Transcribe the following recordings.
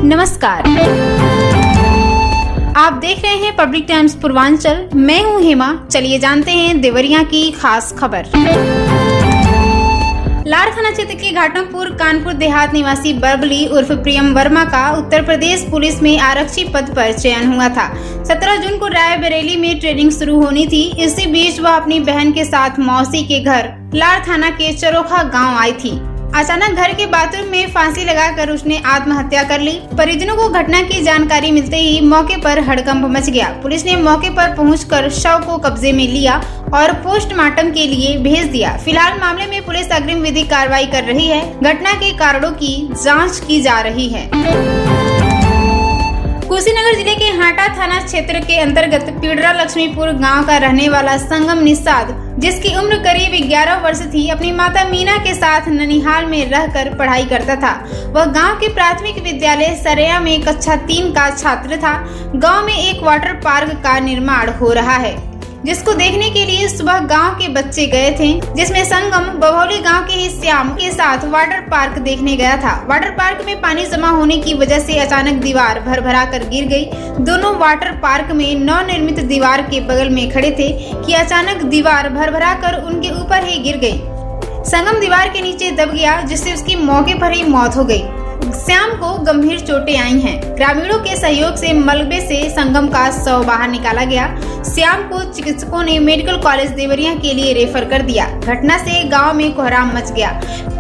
नमस्कार, आप देख रहे हैं पब्लिक टाइम्स पूर्वांचल। मैं हूं हेमा। चलिए जानते हैं देवरिया की खास खबर। लार थाना क्षेत्र के घाटमपुर कानपुर देहात निवासी बबली उर्फ प्रियम वर्मा का उत्तर प्रदेश पुलिस में आरक्षी पद पर चयन हुआ था। 17 जून को रायबरेली में ट्रेनिंग शुरू होनी थी। इसी बीच वह अपनी बहन के साथ मौसी के घर लार थाना के चरोखा गांव आई थी। अचानक घर के बाथरूम में फांसी लगाकर उसने आत्महत्या कर ली। परिजनों को घटना की जानकारी मिलते ही मौके पर हड़कंप मच गया। पुलिस ने मौके पर पहुंचकर शव को कब्जे में लिया और पोस्टमार्टम के लिए भेज दिया। फिलहाल मामले में पुलिस अग्रिम विधिक कार्रवाई कर रही है। घटना के कारणों की जांच की जा रही है। कुशीनगर जिले के हाटा थाना क्षेत्र के अंतर्गत पीड़रा लक्ष्मीपुर गांव का रहने वाला संगम निषाद, जिसकी उम्र करीब 11 वर्ष थी, अपनी माता मीना के साथ ननिहाल में रहकर पढ़ाई करता था। वह गांव के प्राथमिक विद्यालय सरैया में कक्षा 3 का छात्र था। गांव में एक वाटर पार्क का निर्माण हो रहा है, जिसको देखने के लिए सुबह गांव के बच्चे गए थे, जिसमें संगम बभौली गांव के ही श्याम के साथ वाटर पार्क देखने गया था। वाटर पार्क में पानी जमा होने की वजह से अचानक दीवार भरभरा कर गिर गई। दोनों वाटर पार्क में नवनिर्मित दीवार के बगल में खड़े थे कि अचानक दीवार भरभरा कर उनके ऊपर ही गिर गई। संगम दीवार के नीचे दब गया, जिससे उसकी मौके पर ही मौत हो गई। श्याम को गंभीर चोटें आई हैं। ग्रामीणों के सहयोग से मलबे से संगम का शव बाहर निकाला गया। श्याम को चिकित्सकों ने मेडिकल कॉलेज देवरिया के लिए रेफर कर दिया। घटना से गांव में कोहराम मच गया।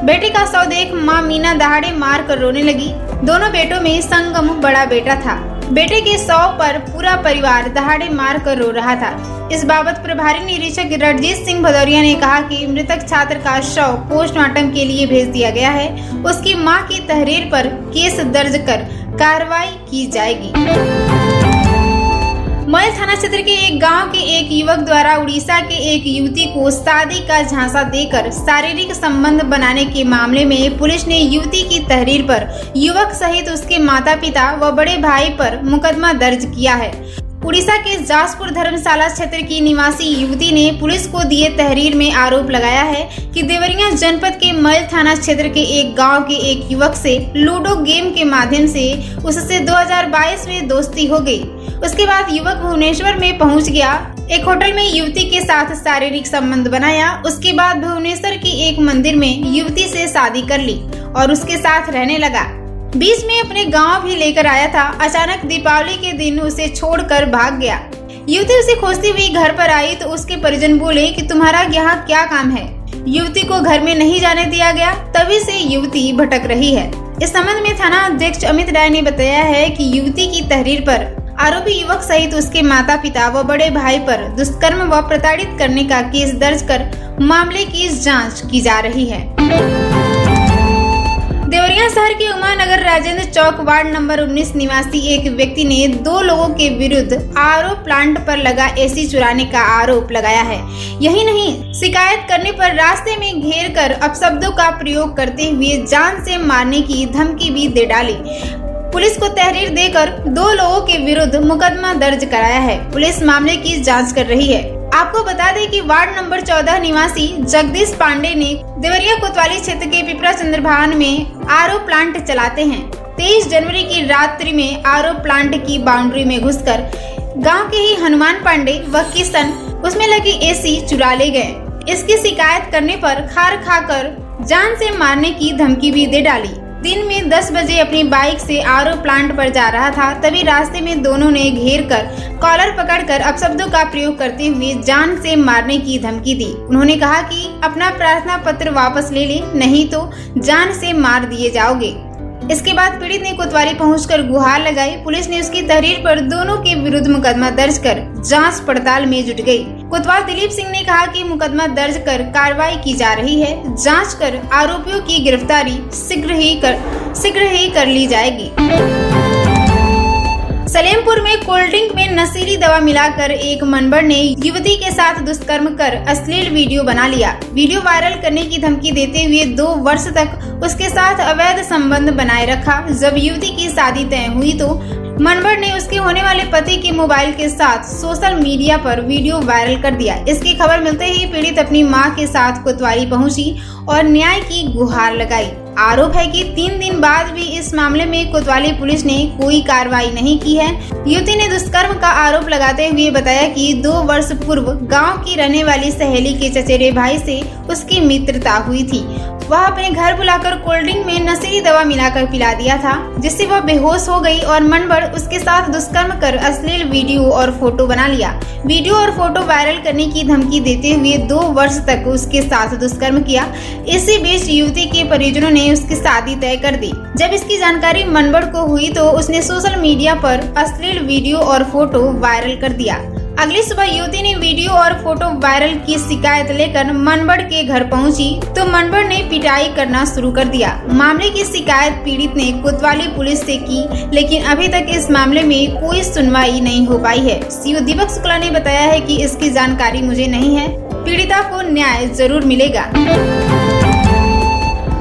बेटे का शव देख मां मीना दहाड़े मार कर रोने लगी। दोनों बेटों में संगम बड़ा बेटा था। बेटे के शव पर पूरा परिवार दहाड़े मार कर रो रहा था। इस बाबत प्रभारी निरीक्षक रणजीत सिंह भदौरिया ने कहा कि मृतक छात्र का शव पोस्टमार्टम के लिए भेज दिया गया है। उसकी मां की तहरीर पर केस दर्ज कर कार्रवाई की जाएगी। मल थाना क्षेत्र के एक गांव के एक युवक द्वारा उड़ीसा के एक युवती को शादी का झांसा देकर शारीरिक संबंध बनाने के मामले में पुलिस ने युवती की तहरीर पर युवक सहित उसके माता पिता व बड़े भाई पर मुकदमा दर्ज किया है। उड़ीसा के जासपुर धर्मशाला क्षेत्र की निवासी युवती ने पुलिस को दिए तहरीर में आरोप लगाया है कि देवरिया जनपद के मल थाना क्षेत्र के एक गांव के एक युवक से लूडो गेम के माध्यम से उससे 2022 में दोस्ती हो गई। उसके बाद युवक भुवनेश्वर में पहुंच गया। एक होटल में युवती के साथ शारीरिक संबंध बनाया। उसके बाद भुवनेश्वर की एक मंदिर में युवती से शादी कर ली और उसके साथ रहने लगा। बीच में अपने गांव भी लेकर आया था। अचानक दीपावली के दिन उसे छोड़कर भाग गया। युवती उसे खोजती हुई घर पर आई तो उसके परिजन बोले कि तुम्हारा यहाँ क्या काम है। युवती को घर में नहीं जाने दिया गया। तभी से युवती भटक रही है। इस संबंध में थाना अध्यक्ष अमित राय ने बताया है कि युवती की तहरीर पर आरोपी युवक सहित उसके माता पिता व बड़े भाई पर दुष्कर्म व प्रताड़ित करने का केस दर्ज कर मामले की जांच की जा रही है। देवरिया शहर के उमानगर राजेंद्र चौक वार्ड नंबर 19 निवासी एक व्यक्ति ने 2 लोगों के विरुद्ध आरओ प्लांट पर लगा एसी चुराने का आरोप लगाया है। यही नहीं, शिकायत करने पर रास्ते में घेर कर अपशब्दों का प्रयोग करते हुए जान से मारने की धमकी भी दे डाली। पुलिस को तहरीर देकर 2 लोगों के विरुद्ध मुकदमा दर्ज कराया है। पुलिस मामले की जांच कर रही है। आपको बता दें कि वार्ड नंबर 14 निवासी जगदीश पांडे ने देवरिया कोतवाली क्षेत्र के पिपरा चंद्रभान में आरओ प्लांट चलाते हैं। 23 जनवरी की रात्रि में आरओ प्लांट की बाउंड्री में घुसकर गांव के ही हनुमान पांडे व किशन उसमें लगी एसी चुरा ले गए। इसकी शिकायत करने पर खार खाकर जान से मारने की धमकी भी दे डाली। दिन में 10 बजे अपनी बाइक से आरओ प्लांट पर जा रहा था। तभी रास्ते में दोनों ने घेर कर कॉलर पकड़कर अपशब्दों का प्रयोग करते हुए जान से मारने की धमकी दी। उन्होंने कहा कि अपना प्रार्थना पत्र वापस ले ले, नहीं तो जान से मार दिए जाओगे। इसके बाद पीड़ित ने कोतवाली पहुंचकर गुहार लगाई। पुलिस ने उसकी तहरीर पर दोनों के विरुद्ध मुकदमा दर्ज कर जांच पड़ताल में जुट गई। कोतवाल दिलीप सिंह ने कहा कि मुकदमा दर्ज कर कार्रवाई की जा रही है। जांच कर आरोपियों की गिरफ्तारी शीघ्र ही कर ली जाएगी। सलेमपुर में कोल्ड ड्रिंक में नशीली दवा मिलाकर एक मनबड़ ने युवती के साथ दुष्कर्म कर अश्लील वीडियो बना लिया। वीडियो वायरल करने की धमकी देते हुए 2 वर्ष तक उसके साथ अवैध संबंध बनाए रखा। जब युवती की शादी तय हुई तो मनबड़ ने उसके होने वाले पति के मोबाइल के साथ सोशल मीडिया पर वीडियो वायरल कर दिया। इसकी खबर मिलते ही पीड़ित अपनी मां के साथ कोतवाली पहुंची और न्याय की गुहार लगाई। आरोप है कि 3 दिन बाद भी इस मामले में कोतवाली पुलिस ने कोई कार्रवाई नहीं की है। युवती ने दुष्कर्म का आरोप लगाते हुए बताया कि 2 वर्ष पूर्व गांव की रहने वाली सहेली के चचेरे भाई से उसकी मित्रता हुई थी। वह अपने घर बुलाकर कोल्ड ड्रिंक में नशीली दवा मिलाकर पिला दिया था, जिससे वह बेहोश हो गई और मन भर उसके साथ दुष्कर्म कर अश्लील वीडियो और फोटो बना लिया। वीडियो और फोटो वायरल करने की धमकी देते हुए 2 वर्ष तक उसके साथ दुष्कर्म किया। इसी बीच युवती के परिजनों ने उसकी शादी तय कर दी। जब इसकी जानकारी मनबड़ को हुई तो उसने सोशल मीडिया पर अश्लील वीडियो और फोटो वायरल कर दिया। अगली सुबह युवती ने वीडियो और फोटो वायरल की शिकायत लेकर मनबड़ के घर पहुंची तो मनबड़ ने पिटाई करना शुरू कर दिया। मामले की शिकायत पीड़ित ने कोतवाली पुलिस से की, लेकिन अभी तक इस मामले में कोई सुनवाई नहीं हो पाई है। सीओ दीपक शुक्ला ने बताया है कि इसकी जानकारी मुझे नहीं है, पीड़िता को न्याय जरूर मिलेगा।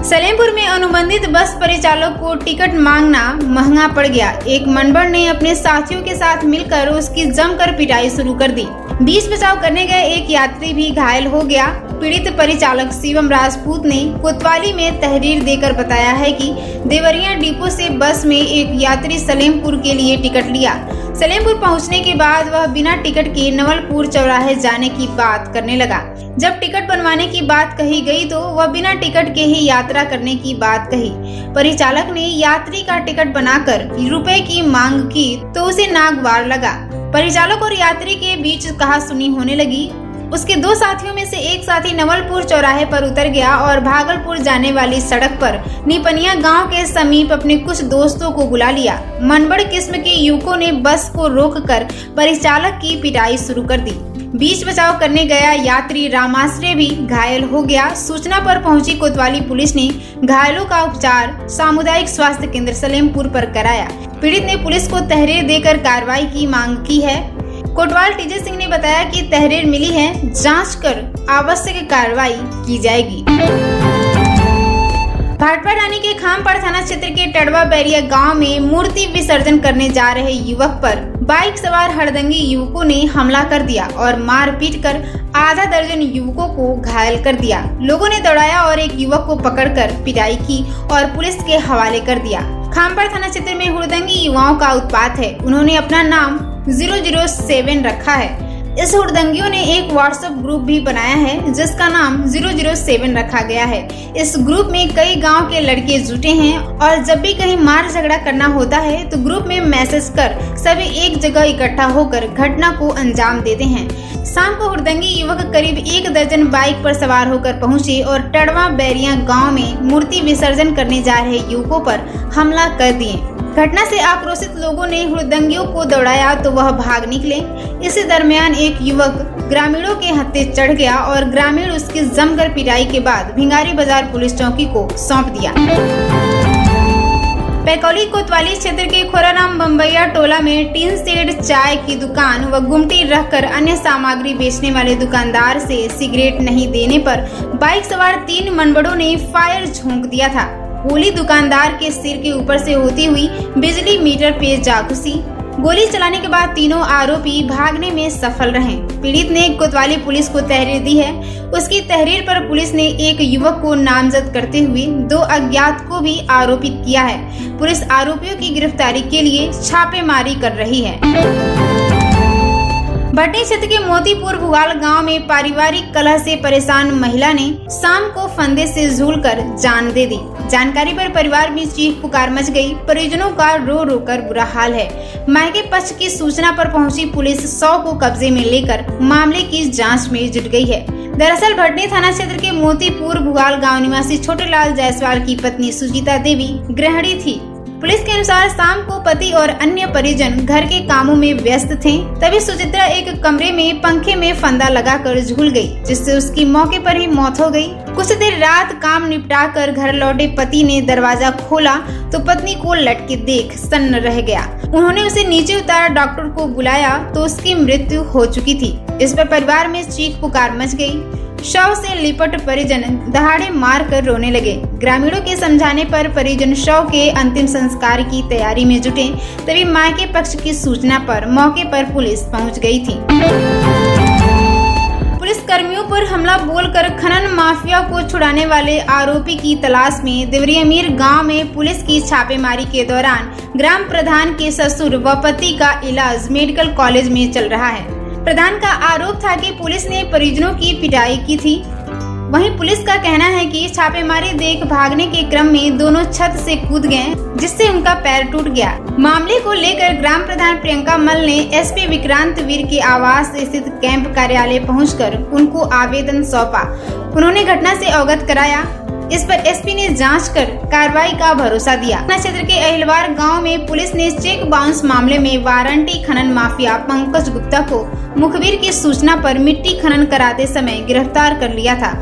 सलेमपुर में अनुबंधित बस परिचालक को टिकट मांगना महंगा पड़ गया। एक मनबड़ ने अपने साथियों के साथ मिलकर उसकी जमकर पिटाई शुरू कर दी। बीच बचाव करने गए एक यात्री भी घायल हो गया। पीड़ित परिचालक शिवम राजपूत ने कोतवाली में तहरीर देकर बताया है कि देवरिया डिपो से बस में एक यात्री सलेमपुर के लिए टिकट लिया। सलेमपुर पहुंचने के बाद वह बिना टिकट के नवलपुर चौराहे जाने की बात करने लगा। जब टिकट बनवाने की बात कही गई तो वह बिना टिकट के ही यात्रा करने की बात कही। परिचालक ने यात्री का टिकट बनाकर रुपए की मांग की तो उसे नागवार लगा। परिचालक और यात्री के बीच कहासुनी होने लगी। उसके 2 साथियों में से एक साथी नवलपुर चौराहे पर उतर गया और भागलपुर जाने वाली सड़क पर निपनिया गांव के समीप अपने कुछ दोस्तों को बुला लिया। मनबड़ किस्म के युवकों ने बस को रोककर परिचालक की पिटाई शुरू कर दी। बीच बचाव करने गया यात्री रामाश्रय भी घायल हो गया। सूचना पर पहुंची कोतवाली पुलिस ने घायलों का उपचार सामुदायिक स्वास्थ्य केंद्र सलेमपुर पर कराया। पीड़ित ने पुलिस को तहरीर देकर कार्रवाई की मांग की है। कोतवाल टीजे सिंह ने बताया कि तहरीर मिली है, जांच कर आवश्यक कार्रवाई की जाएगी। भाटपा रानी के खामपाड़ थाना क्षेत्र के टड़वा बैरिया गांव में मूर्ति विसर्जन करने जा रहे युवक पर बाइक सवार हड़दंगी युवकों ने हमला कर दिया और मारपीट कर आधा दर्जन युवकों को घायल कर दिया। लोगों ने दौड़ाया और एक युवक को पकड़कर पिटाई की और पुलिस के हवाले कर दिया। खामपाड़ थाना क्षेत्र में हुड़दंगी युवाओं का उत्पात है। उन्होंने अपना नाम 007 रखा है। इस हुड़दंगियों ने एक व्हाट्सएप ग्रुप भी बनाया है जिसका नाम 007 रखा गया है। इस ग्रुप में कई गांव के लड़के जुटे हैं और जब भी कहीं मार झगड़ा करना होता है तो ग्रुप में मैसेज कर सभी एक जगह इकट्ठा होकर घटना को अंजाम देते हैं। शाम को हुड़दंगी युवक करीब 1 दर्जन बाइक पर सवार होकर पहुंचे और टड़वा बैरिया गांव में मूर्ति विसर्जन करने जा रहे युवकों पर हमला कर दिए। घटना से आक्रोशित लोगों ने हुड़दंगियों को दौड़ाया तो वह भाग निकले। इसी दरमियान एक युवक ग्रामीणों के हत्थे चढ़ गया और ग्रामीण उसकी जमकर पिटाई के बाद भिंगारी बाजार पुलिस चौकी को सौंप दिया। पैकौली कोतवाली क्षेत्र के खोराराम बम्बैया टोला में टीन शेड चाय की दुकान व गुमटी रखकर अन्य सामग्री बेचने वाले दुकानदार से सिगरेट नहीं देने पर बाइक सवार 3 मनबड़ों ने फायर झोंक दिया था। गोली दुकानदार के सिर के ऊपर से होती हुई बिजली मीटर पे जा घुसी। गोली चलाने के बाद तीनों आरोपी भागने में सफल रहे। पीड़ित ने कोतवाली पुलिस को तहरीर दी है। उसकी तहरीर पर पुलिस ने एक युवक को नामजद करते हुए 2 अज्ञात को भी आरोपित किया है। पुलिस आरोपियों की गिरफ्तारी के लिए छापेमारी कर रही है। भटनी क्षेत्र के मोतीपुर भुगाल गांव में पारिवारिक कलह से परेशान महिला ने शाम को फंदे से झूलकर जान दे दी। जानकारी पर परिवार में चीख पुकार मच गई। परिजनों का रो रो कर बुरा हाल है। मायके पक्ष की सूचना पर पहुंची पुलिस 100 को कब्जे में लेकर मामले की जांच में जुट गई है। दरअसल भटनी थाना क्षेत्र के मोतीपुर भुगाल गांव निवासी छोटेलाल जायसवाल की पत्नी सुजीता देवी गृहिणी थी। पुलिस के अनुसार शाम को पति और अन्य परिजन घर के कामों में व्यस्त थे। तभी सुचित्रा एक कमरे में पंखे में फंदा लगाकर झूल गई, जिससे उसकी मौके पर ही मौत हो गई। कुछ देर रात काम निपटाकर घर लौटे पति ने दरवाजा खोला तो पत्नी को लटके देख सन्न रह गया। उन्होंने उसे नीचे उतारा, डॉक्टर को बुलाया तो उसकी मृत्यु हो चुकी थी। इस पर परिवार में चीख पुकार मच गई। शव से लिपट परिजन दहाड़े मार कर रोने लगे। ग्रामीणों के समझाने पर परिजन शव के अंतिम संस्कार की तैयारी में जुटे। तभी मायके पक्ष की सूचना पर मौके पर पुलिस पहुंच गई थी। पुलिस कर्मियों पर हमला बोलकर खनन माफिया को छुड़ाने वाले आरोपी की तलाश में देवरियामीर गांव में पुलिस की छापेमारी के दौरान ग्राम प्रधान के ससुर व पति का इलाज मेडिकल कॉलेज में चल रहा है। प्रधान का आरोप था कि पुलिस ने परिजनों की पिटाई की थी। वहीं पुलिस का कहना है कि छापेमारी देख भागने के क्रम में दोनों छत से कूद गए, जिससे उनका पैर टूट गया। मामले को लेकर ग्राम प्रधान प्रियंका मल ने एसपी विक्रांत वीर के आवास स्थित कैंप कार्यालय पहुंचकर उनको आवेदन सौंपा। उन्होंने घटना से अवगत कराया। इस पर एसपी ने जांच कर कार्रवाई का भरोसा दिया। क्षेत्र के अहिलवार गांव में पुलिस ने चेक बाउंस मामले में वारंटी खनन माफिया पंकज गुप्ता को मुखबिर की सूचना पर मिट्टी खनन कराते समय गिरफ्तार कर लिया था।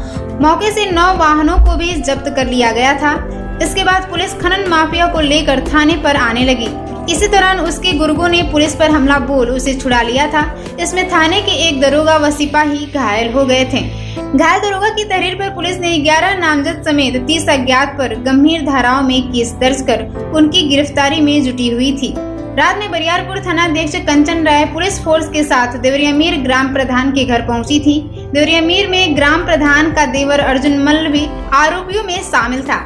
मौके से 9 वाहनों को भी जब्त कर लिया गया था। इसके बाद पुलिस खनन माफिया को लेकर थाने पर आने लगी। इसी दौरान उसके गुर्गों ने पुलिस पर हमला बोल उसे छुड़ा लिया था। इसमें थाने के एक दरोगा व सिपाही घायल हो गए थे। घायल दरोगा की तहरीर पर पुलिस ने 11 नामजद समेत 30 अज्ञात पर गंभीर धाराओं में केस दर्ज कर उनकी गिरफ्तारी में जुटी हुई थी। रात में बरियारपुर थानाध्यक्ष कंचन राय पुलिस फोर्स के साथ देवरियामीर ग्राम प्रधान के घर पहुंची थी। देवरियामीर में ग्राम प्रधान का देवर अर्जुन मल्ल भी आरोपियों में शामिल था।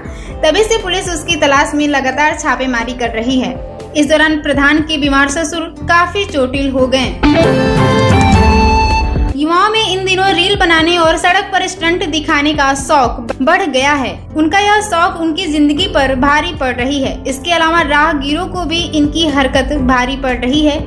तभी से पुलिस उसकी तलाश में लगातार छापेमारी कर रही है। इस दौरान प्रधान के बीमार ससुर काफी चोटिल हो गए। युवाओं में इन दिनों रील बनाने और सड़क पर स्टंट दिखाने का शौक बढ़ गया है। उनका यह शौक उनकी जिंदगी पर भारी पड़ रही है। इसके अलावा राहगीरों को भी इनकी हरकत भारी पड़ रही है।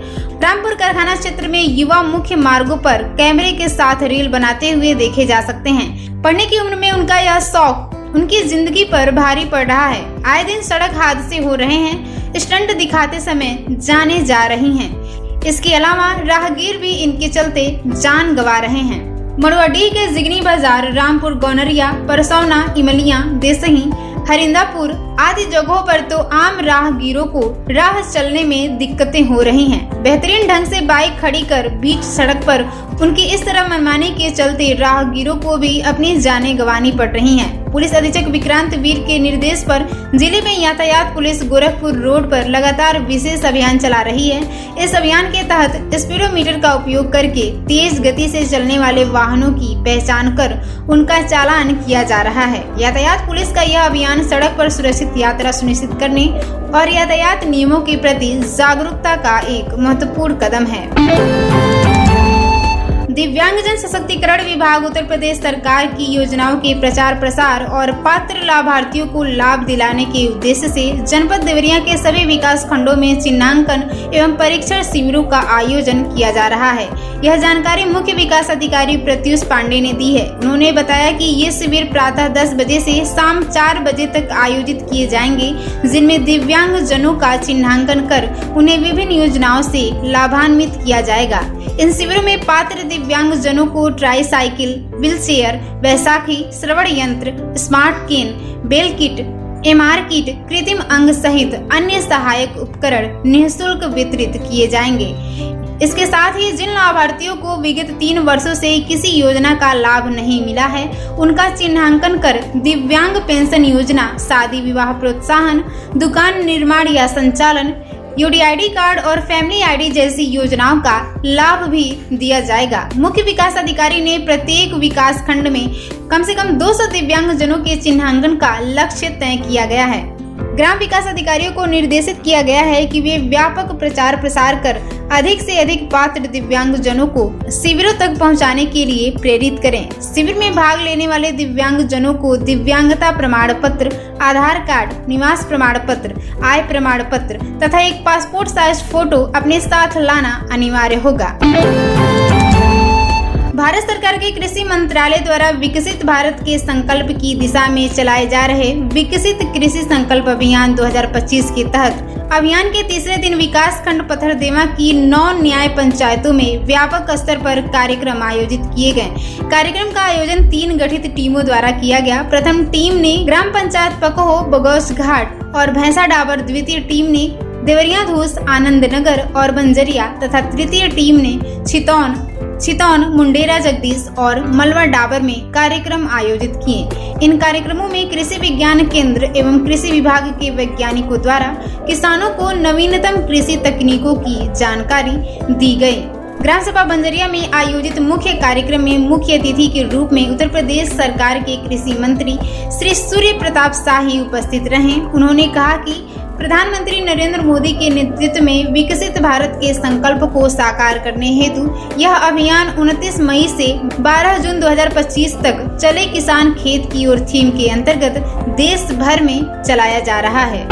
रामपुर कारखाना क्षेत्र में युवा मुख्य मार्गों पर कैमरे के साथ रील बनाते हुए देखे जा सकते हैं। पढ़ने की उम्र में उनका यह शौक उनकी जिंदगी पर भारी पड़ रहा है। आए दिन सड़क हादसे हो रहे हैं, स्टंट दिखाते समय जाने जा रही हैं। इसके अलावा राहगीर भी इनके चलते जान गंवा रहे हैं। मड़ुआडीह के जिगनी बाजार, रामपुर, गौनरिया, परसौना, इमलिया, देसही, हरिंदापुर आदि जगहों पर तो आम राहगीरों को राह चलने में दिक्कतें हो रही हैं। बेहतरीन ढंग से बाइक खड़ी कर बीच सड़क पर उनकी इस तरह मनमानी के चलते राहगीरों को भी अपनी जानें गंवानी पड़ रही हैं। पुलिस अधीक्षक विक्रांत वीर के निर्देश पर जिले में यातायात पुलिस गोरखपुर रोड पर लगातार विशेष अभियान चला रही है। इस अभियान के तहत स्पीडोमीटर का उपयोग करके तेज गति से चलने वाले वाहनों की पहचान कर उनका चालान किया जा रहा है। यातायात पुलिस का यह अभियान सड़क पर सुरक्षित यात्रा सुनिश्चित करने और यातायात नियमों के प्रति जागरूकता का एक महत्वपूर्ण कदम है। दिव्यांगजन सशक्तिकरण विभाग उत्तर प्रदेश सरकार की योजनाओं के प्रचार प्रसार और पात्र लाभार्थियों को लाभ दिलाने के उद्देश्य से जनपद देवरिया के सभी विकास खंडों में चिन्हांकन एवं परीक्षण शिविरों का आयोजन किया जा रहा है। यह जानकारी मुख्य विकास अधिकारी प्रत्युष पांडे ने दी है। उन्होंने बताया कि ये शिविर प्रातः 10 बजे से शाम 4 बजे तक आयोजित किए जाएंगे, जिनमें दिव्यांगजनों का चिन्हांकन कर उन्हें विभिन्न योजनाओं से लाभान्वित किया जाएगा। इन शिविरों में पात्र दिव्यांगजनों को ट्राईसाइकिल, व्हील चेयर, बैसाखी, श्रवण यंत्र, smart cane, bell kit, MR kit, कृत्रिम अंग सहित अन्य सहायक उपकरण निःशुल्क वितरित किए जाएंगे। इसके साथ ही जिन लाभार्थियों को विगत 3 वर्षों से किसी योजना का लाभ नहीं मिला है, उनका चिन्हांकन कर दिव्यांग पेंशन योजना, शादी विवाह प्रोत्साहन, दुकान निर्माण या संचालन, UDID कार्ड और फैमिली ID जैसी योजनाओं का लाभ भी दिया जाएगा। मुख्य विकास अधिकारी ने प्रत्येक विकास खंड में कम से कम 200 दिव्यांगजनों के चिन्हांकन का लक्ष्य तय किया गया है। ग्राम विकास अधिकारियों को निर्देशित किया गया है कि वे व्यापक प्रचार प्रसार कर अधिक से अधिक पात्र दिव्यांगजनों को शिविरों तक पहुंचाने के लिए प्रेरित करें। शिविर में भाग लेने वाले दिव्यांगजनों को दिव्यांगता प्रमाण पत्र, आधार कार्ड, निवास प्रमाण पत्र, आय प्रमाण पत्र तथा एक पासपोर्ट साइज फोटो अपने साथ लाना अनिवार्य होगा। भारत सरकार के कृषि मंत्रालय द्वारा विकसित भारत के संकल्प की दिशा में चलाए जा रहे विकसित कृषि संकल्प अभियान 2025 के तहत अभियान के तीसरे दिन विकास खंड पथरदेवा की 9 न्याय पंचायतों में व्यापक स्तर पर कार्यक्रम आयोजित किए गए। कार्यक्रम का आयोजन 3 गठित टीमों द्वारा किया गया। प्रथम टीम ने ग्राम पंचायत पकहो, बगौस घाट और भैंसा डाबर, द्वितीय टीम ने देवरिया धूस, आनंद नगर और बंजरिया तथा तृतीय टीम ने छितौन, मुंडेरा जगदीश और मलवा डाबर में कार्यक्रम आयोजित किए। इन कार्यक्रमों में कृषि विज्ञान केंद्र एवं कृषि विभाग के वैज्ञानिकों द्वारा किसानों को नवीनतम कृषि तकनीकों की जानकारी दी गई। ग्राम सभा बंजरिया में आयोजित मुख्य कार्यक्रम में मुख्य अतिथि के रूप में उत्तर प्रदेश सरकार के कृषि मंत्री श्री सूर्य प्रताप शाही उपस्थित रहे। उन्होंने कहा कि प्रधानमंत्री नरेंद्र मोदी के नेतृत्व में विकसित भारत के संकल्प को साकार करने हेतु यह अभियान 29 मई से 12 जून 2025 तक चले किसान खेत की ओर थीम के अंतर्गत देश भर में चलाया जा रहा है।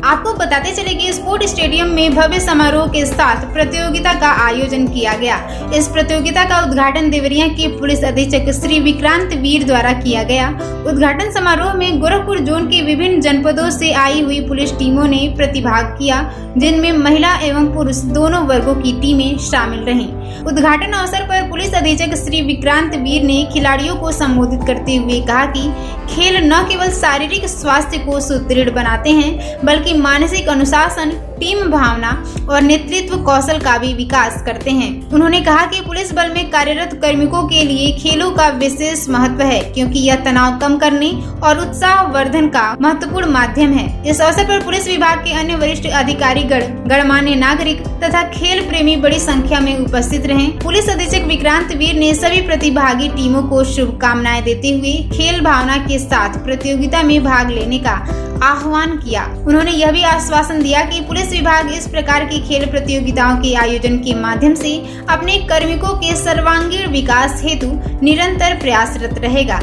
आपको बताते चले कि स्पोर्ट स्टेडियम में भव्य समारोह के साथ प्रतियोगिता का आयोजन किया गया। इस प्रतियोगिता का उद्घाटन देवरिया के पुलिस अधीक्षक श्री विक्रांत वीर द्वारा किया गया। उद्घाटन समारोह में गोरखपुर जोन के विभिन्न जनपदों से आई हुई पुलिस टीमों ने प्रतिभाग किया, जिनमें महिला एवं पुरुष दोनों वर्गों की टीमें शामिल रहीं। उद्घाटन अवसर पर पुलिस अधीक्षक श्री विक्रांत वीर ने खिलाड़ियों को संबोधित करते हुए कहा कि खेल न केवल शारीरिक स्वास्थ्य को सुदृढ़ बनाते हैं, बल्कि मानसिक अनुशासन, टीम भावना और नेतृत्व कौशल का भी विकास करते हैं। उन्होंने कहा कि पुलिस बल में कार्यरत कार्मिकों के लिए खेलों का विशेष महत्व है, क्योंकि यह तनाव कम करने और उत्साह वर्धन का महत्वपूर्ण माध्यम है। इस अवसर पर पुलिस विभाग के अन्य वरिष्ठ अधिकारीगण, गणमान्य नागरिक तथा खेल प्रेमी बड़ी संख्या में उपस्थित रहे। पुलिस अधीक्षक विक्रांत वीर ने सभी प्रतिभागी टीमों को शुभकामनाएं देते हुए खेल भावना के साथ प्रतियोगिता में भाग लेने का आह्वान किया। उन्होंने यह भी आश्वासन दिया कि पुलिस विभाग इस प्रकार की खेल प्रतियोगिताओं के आयोजन के माध्यम से अपने कार्मिकों के सर्वांगीण विकास हेतु निरंतर प्रयासरत रहेगा।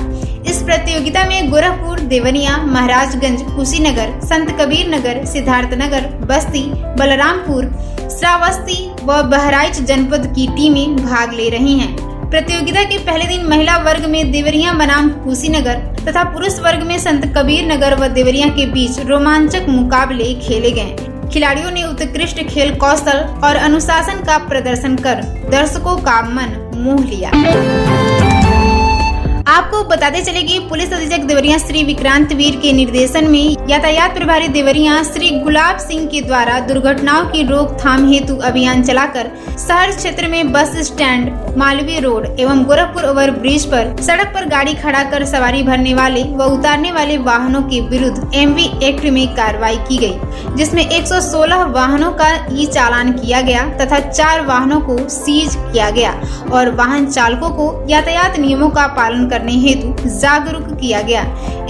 इस प्रतियोगिता में गोरखपुर, देवरिया, महाराजगंज, कुशीनगर, संत कबीर नगर, सिद्धार्थनगर, बस्ती, बलरामपुर, श्रावस्ती व बहराइच जनपद की टीमें भाग ले रही हैं। प्रतियोगिता के पहले दिन महिला वर्ग में देवरिया बनाम कुशीनगर तथा पुरुष वर्ग में संत कबीर नगर व देवरिया के बीच रोमांचक मुकाबले खेले गए। खिलाड़ियों ने उत्कृष्ट खेल कौशल और अनुशासन का प्रदर्शन कर दर्शकों का मन मोह लिया। आपको बताते चले कि पुलिस अधीक्षक देवरिया श्री विक्रांत वीर के निर्देशन में यातायात प्रभारी देवरिया श्री गुलाब सिंह के द्वारा दुर्घटनाओं की रोकथाम हेतु अभियान चलाकर शहर क्षेत्र में बस स्टैंड, मालवीय रोड एवं गोरखपुर ओवर ब्रिज पर सड़क पर गाड़ी खड़ा कर सवारी भरने वाले व उतारने वाले वाहनों के विरुद्ध एमवी एक्ट में कार्रवाई की गई, जिसमें 116 वाहनों का ई चालान किया गया तथा 4 वाहनों को सीज किया गया और वाहन चालकों को यातायात नियमों का पालन करने हेतु जागरूक किया गया।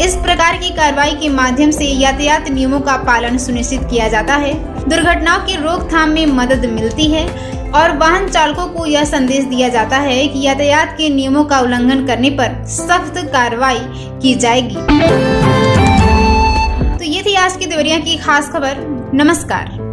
इस प्रकार की कार्रवाई के माध्यम से यातायात नियमों का पालन सुनिश्चित किया जाता है, दुर्घटनाओं की रोकथाम में मदद मिलती है और वाहन चालकों को यह संदेश दिया जाता है कि यातायात के नियमों का उल्लंघन करने पर सख्त कार्रवाई की जाएगी। तो ये थी आज की देवरिया की खास खबर। नमस्कार।